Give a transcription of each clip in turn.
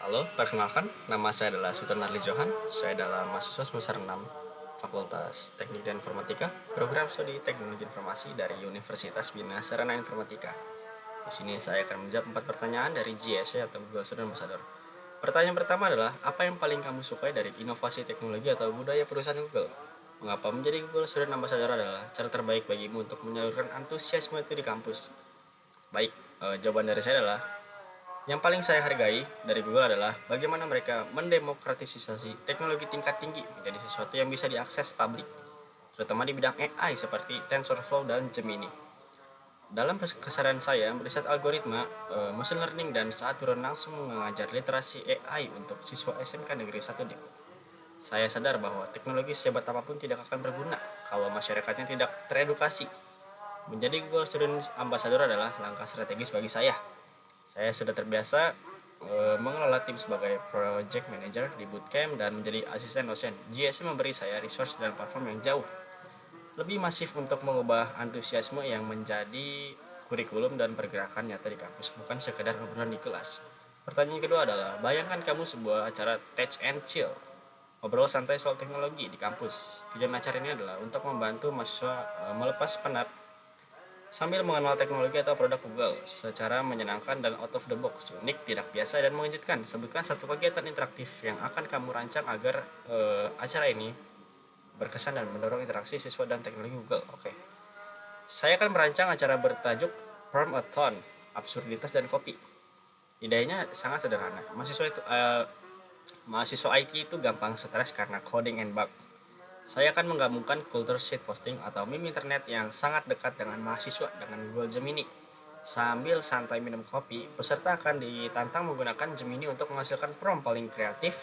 Halo, perkenalkan, nama saya adalah Sultan Arli Johan. Saya adalah mahasiswa semester 6 Fakultas Teknik dan Informatika, program studi Teknologi Informasi dari Universitas Bina Sarana Informatika. Di sini saya akan menjawab 4 pertanyaan dari GSE atau Google Student Ambassador. Pertanyaan pertama adalah, apa yang paling kamu sukai dari inovasi teknologi atau budaya perusahaan Google? Mengapa menjadi Google Student Ambassador adalah cara terbaik bagimu untuk menyalurkan antusiasme itu di kampus? Baik, jawaban dari saya adalah yang paling saya hargai dari Google adalah bagaimana mereka mendemokratisasi teknologi tingkat tinggi menjadi sesuatu yang bisa diakses publik, terutama di bidang AI seperti TensorFlow dan Gemini. Dalam kesadaran saya, meriset algoritma, machine learning, dan saat turun langsung mengajar literasi AI untuk siswa SMK Negeri 1 Depok. Saya sadar bahwa teknologi sehebat apapun tidak akan berguna kalau masyarakatnya tidak teredukasi. Menjadi Google Student Ambassador adalah langkah strategis bagi saya. Saya sudah terbiasa mengelola tim sebagai project manager di bootcamp dan menjadi asisten dosen. GSM memberi saya resource dan platform yang jauh lebih masif untuk mengubah antusiasme yang menjadi kurikulum dan pergerakan nyata di kampus, bukan sekedar obrolan di kelas. Pertanyaan kedua adalah, bayangkan kamu sebuah acara Tech and Chill, ngobrol santai soal teknologi di kampus. Tujuan acara ini adalah untuk membantu mahasiswa melepas penat sambil mengenal teknologi atau produk Google secara menyenangkan dan out of the box, unik, tidak biasa, dan mengejutkan. Sebutkan satu kegiatan interaktif yang akan kamu rancang agar acara ini berkesan dan mendorong interaksi siswa dan teknologi Google. Oke. Saya akan merancang acara bertajuk Prompt-a-thon, absurditas dan kopi. Idenya sangat sederhana. Mahasiswa IT itu gampang stres karena coding and bug. Saya akan menggabungkan kultur shitposting atau meme internet yang sangat dekat dengan mahasiswa dengan Google Gemini. Sambil santai minum kopi, peserta akan ditantang menggunakan Gemini untuk menghasilkan prompt paling kreatif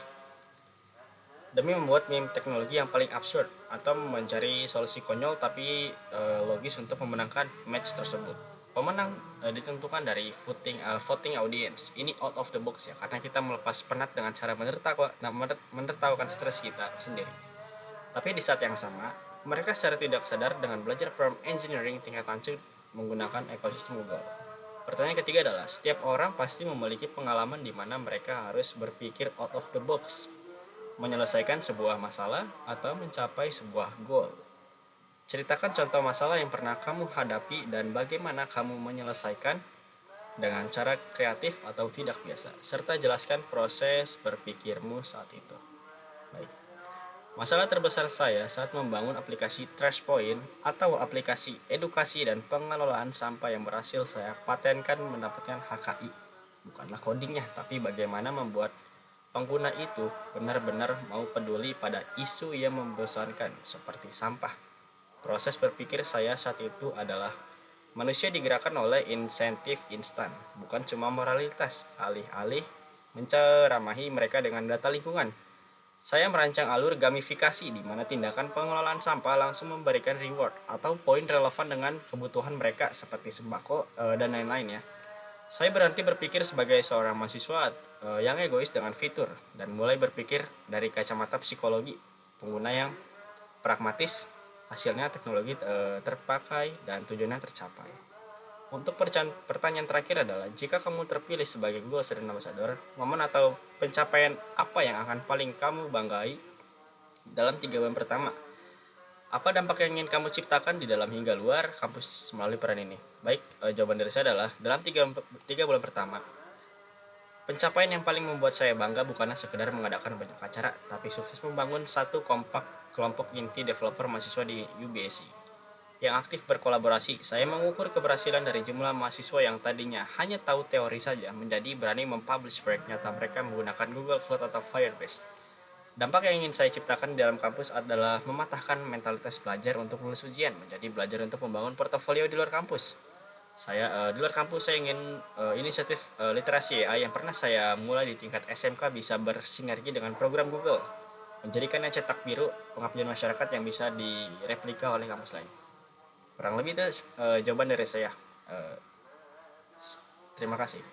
demi membuat meme teknologi yang paling absurd atau mencari solusi konyol tapi logis untuk memenangkan match tersebut. Pemenang ditentukan dari voting audience. Ini out of the box ya, karena kita melepas penat dengan cara menertawakan stres kita sendiri. Tapi di saat yang sama, mereka secara tidak sadar dengan belajar prompt engineering tingkat lanjut menggunakan ekosistem Google. Pertanyaan ketiga adalah, setiap orang pasti memiliki pengalaman di mana mereka harus berpikir out of the box, menyelesaikan sebuah masalah atau mencapai sebuah goal. Ceritakan contoh masalah yang pernah kamu hadapi dan bagaimana kamu menyelesaikan dengan cara kreatif atau tidak biasa, serta jelaskan proses berpikirmu saat itu. Baik. Masalah terbesar saya saat membangun aplikasi Trashpoint atau aplikasi edukasi dan pengelolaan sampah yang berhasil saya patenkan mendapatkan HKI. Bukanlah codingnya, tapi bagaimana membuat pengguna itu benar-benar mau peduli pada isu yang membosankan seperti sampah. Proses berpikir saya saat itu adalah, manusia digerakkan oleh insentif instan, bukan cuma moralitas, alih-alih menceramahi mereka dengan data lingkungan. Saya merancang alur gamifikasi di mana tindakan pengelolaan sampah langsung memberikan reward atau poin relevan dengan kebutuhan mereka seperti sembako dan lain-lain ya. Saya berhenti berpikir sebagai seorang mahasiswa yang egois dengan fitur dan mulai berpikir dari kacamata psikologi pengguna yang pragmatis. Hasilnya teknologi terpakai dan tujuannya tercapai. Untuk pertanyaan terakhir adalah, jika kamu terpilih sebagai Google Student Ambassador, momen atau pencapaian apa yang akan paling kamu banggai dalam 3 bulan pertama? Apa dampak yang ingin kamu ciptakan di dalam hingga luar kampus melalui peran ini? Baik, jawaban dari saya adalah, dalam 3 bulan pertama, pencapaian yang paling membuat saya bangga bukanlah sekedar mengadakan banyak acara, tapi sukses membangun satu kelompok inti developer mahasiswa di UBSI yang aktif berkolaborasi. Saya mengukur keberhasilan dari jumlah mahasiswa yang tadinya hanya tahu teori saja menjadi berani mempublish proyek nyata mereka menggunakan Google Cloud atau Firebase. Dampak yang ingin saya ciptakan di dalam kampus adalah mematahkan mentalitas belajar untuk lulus ujian menjadi belajar untuk membangun portofolio di luar kampus. Di luar kampus saya ingin inisiatif literasi AI yang pernah saya mulai di tingkat SMK bisa bersinergi dengan program Google, menjadikannya cetak biru pengabdian masyarakat yang bisa direplika oleh kampus lain. Kurang lebih itu jawaban dari saya. Terima kasih.